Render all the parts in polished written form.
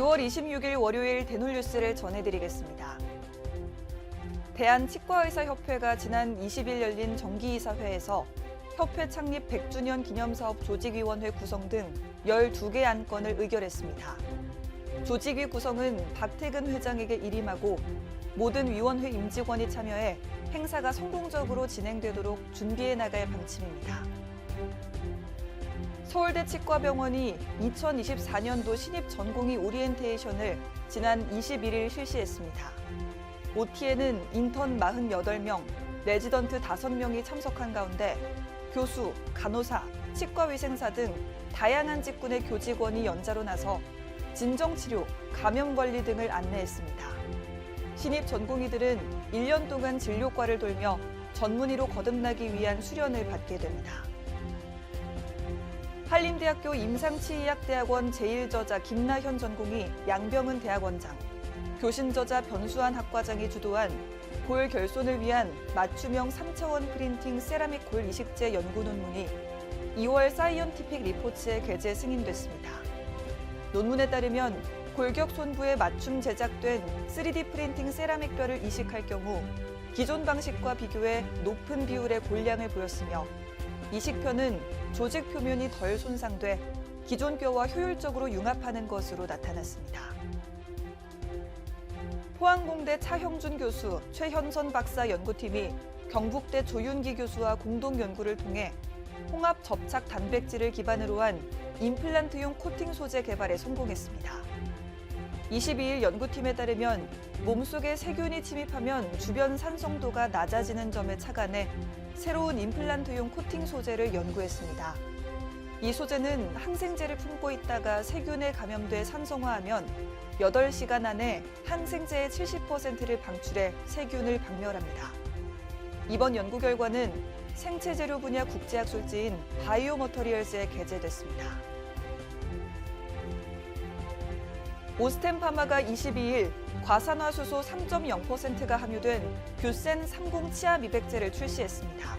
6월 26일 월요일 대놀뉴스를 전해드리겠습니다. 대한치과의사협회가 지난 20일 열린 정기이사회에서 협회 창립 100주년 기념사업 조직위원회 구성 등 12개 안건을 의결했습니다. 조직위 구성은 박태근 회장에게 일임하고 모든 위원회 임직원이 참여해 행사가 성공적으로 진행되도록 준비해 나갈 방침입니다. 서울대 치과병원이 2024년도 신입 전공의 오리엔테이션을 지난 21일 실시했습니다. OT에는 인턴 48명, 레지던트 5명이 참석한 가운데 교수, 간호사, 치과위생사 등 다양한 직군의 교직원이 연자로 나서 진정치료, 감염관리 등을 안내했습니다. 신입 전공의들은 1년 동안 진료과를 돌며 전문의로 거듭나기 위한 수련을 받게 됩니다. 한림대학교 임상치의학대학원 제1저자 김나현 전공의 양병은 대학원장, 교신저자 변수환 학과장이 주도한 골 결손을 위한 맞춤형 3차원 프린팅 세라믹 골 이식제 연구 논문이 2월 사이언티픽 리포츠에 게재 승인됐습니다. 논문에 따르면 골격 손부에 맞춤 제작된 3D 프린팅 세라믹 뼈를 이식할 경우 기존 방식과 비교해 높은 비율의 골량을 보였으며 이식표는 조직 표면이 덜 손상돼 기존 뼈와 효율적으로 융합하는 것으로 나타났습니다. 포항공대 차형준 교수, 최현선 박사 연구팀이 경북대 조윤기 교수와 공동 연구를 통해 홍합 접착 단백질을 기반으로 한 임플란트용 코팅 소재 개발에 성공했습니다. 22일 연구팀에 따르면 몸속에 세균이 침입하면 주변 산성도가 낮아지는 점에 착안해 새로운 임플란트용 코팅 소재를 연구했습니다. 이 소재는 항생제를 품고 있다가 세균에 감염돼 산성화하면 8시간 안에 항생제의 70%를 방출해 세균을 박멸합니다. 이번 연구 결과는 생체재료 분야 국제학술지인 바이오머터리얼스에 게재됐습니다. 오스템파마가 22일 과산화수소 3.0%가 함유된 뷰센 30 치아 미백제를 출시했습니다.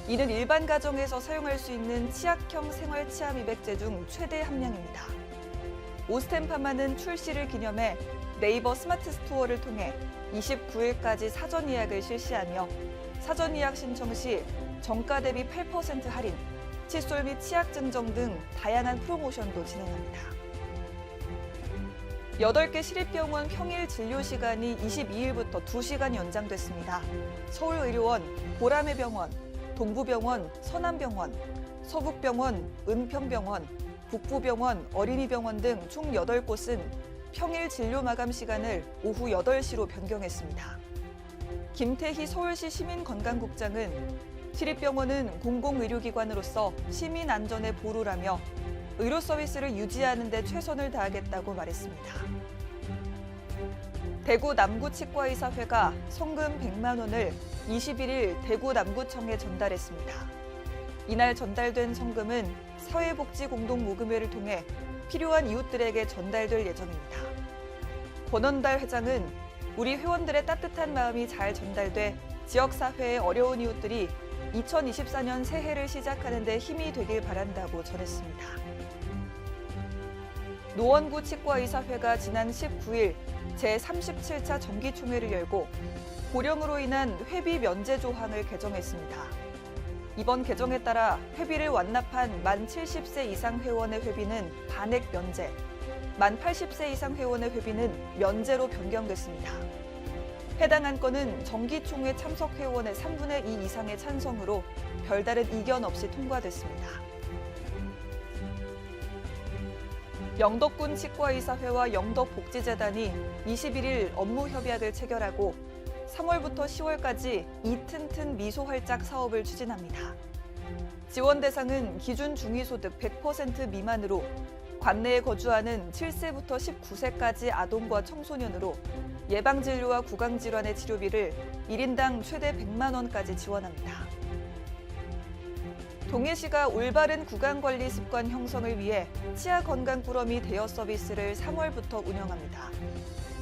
이는 일반 가정에서 사용할 수 있는 치약형 생활 치아 미백제 중 최대 함량입니다. 오스템파마는 출시를 기념해 네이버 스마트 스토어를 통해 29일까지 사전 예약을 실시하며 사전 예약 신청 시 정가 대비 8% 할인, 칫솔 및 치약 증정 등 다양한 프로모션도 진행합니다. 8개 시립병원 평일 진료 시간이 22일부터 2시간 연장됐습니다. 서울의료원, 보라매병원, 동부병원, 서남병원, 서북병원, 은평병원, 북부병원, 어린이병원 등 총 8곳은 평일 진료 마감 시간을 오후 8시로 변경했습니다. 김태희 서울시 시민건강국장은 시립병원은 공공의료기관으로서 시민 안전의 보루라며 의료 서비스를 유지하는 데 최선을 다하겠다고 말했습니다. 대구 남구치과의사회가 성금 100만 원을 21일 대구 남구청에 전달했습니다. 이날 전달된 성금은 사회복지공동모금회를 통해 필요한 이웃들에게 전달될 예정입니다. 권원달 회장은 우리 회원들의 따뜻한 마음이 잘 전달돼 지역사회의 어려운 이웃들이 2024년 새해를 시작하는 데 힘이 되길 바란다고 전했습니다. 노원구 치과의사회가 지난 19일 제37차 정기총회를 열고 고령으로 인한 회비 면제 조항을 개정했습니다. 이번 개정에 따라 회비를 완납한 만 70세 이상 회원의 회비는 반액 면제, 만 80세 이상 회원의 회비는 면제로 변경됐습니다. 해당 안건은 정기총회 참석 회원의 3분의 2 이상의 찬성으로 별다른 이견 없이 통과됐습니다. 영덕군 치과의사회와 영덕복지재단이 21일 업무협약을 체결하고 3월부터 10월까지 이튼튼 미소활짝 사업을 추진합니다. 지원 대상은 기준 중위소득 100% 미만으로 관내에 거주하는 7세부터 19세까지 아동과 청소년으로 예방진료와 구강질환의 치료비를 1인당 최대 100만 원까지 지원합니다. 동해시가 올바른 구강관리 습관 형성을 위해 치아 건강 꾸러미 대여 서비스를 3월부터 운영합니다.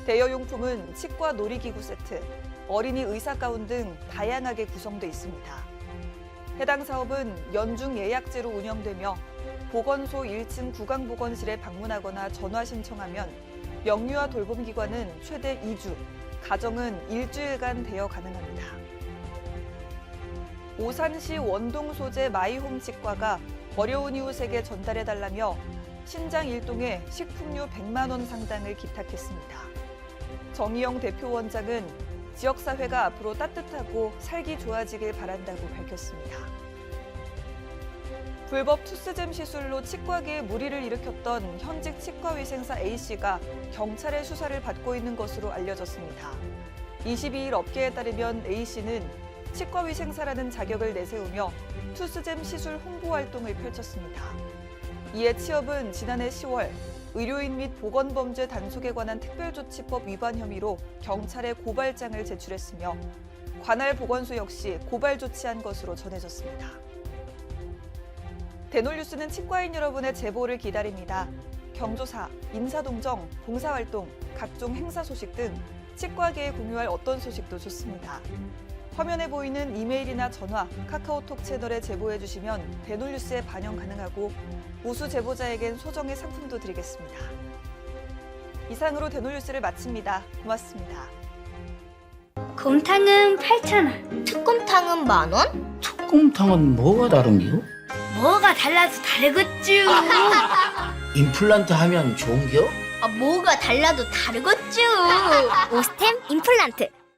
대여 용품은 치과 놀이기구 세트, 어린이 의사가운 등 다양하게 구성돼 있습니다. 해당 사업은 연중 예약제로 운영되며 보건소 1층 구강보건실에 방문하거나 전화 신청하면 영유아 돌봄기관은 최대 2주, 가정은 일주일간 대여 가능합니다. 오산시 원동 소재 마이홈 치과가 어려운 이웃에게 전달해달라며 신장 일동에 식품료 100만 원 상당을 기탁했습니다. 정희영 대표원장은 지역사회가 앞으로 따뜻하고 살기 좋아지길 바란다고 밝혔습니다. 불법 투스잼 시술로 치과계에 무리를 일으켰던 현직 치과위생사 A씨가 경찰의 수사를 받고 있는 것으로 알려졌습니다. 22일 업계에 따르면 A씨는 치과위생사라는 자격을 내세우며 투스잼 시술 홍보 활동을 펼쳤습니다. 이에 치업은 지난해 10월 의료인 및 보건범죄 단속에 관한 특별조치법 위반 혐의로 경찰에 고발장을 제출했으며 관할 보건소 역시 고발 조치한 것으로 전해졌습니다. 대놀뉴스는 치과인 여러분의 제보를 기다립니다. 경조사, 인사동정, 봉사활동, 각종 행사 소식 등 치과계에 공유할 어떤 소식도 좋습니다. 화면에 보이는 이메일이나 전화, 카카오톡 채널에 제보해 주시면 대놀뉴스에 반영 가능하고 우수 제보자에겐 소정의 상품도 드리겠습니다. 이상으로 대놀뉴스를 마칩니다. 고맙습니다. 곰탕은 8,000원. 특곰탕은 10,000원? 특곰탕은 뭐가 다른겨? 뭐가 달라도 다르겠쥬. 임플란트 하면 좋은겨? 뭐가 달라도 다르겠죠. 오스템 임플란트.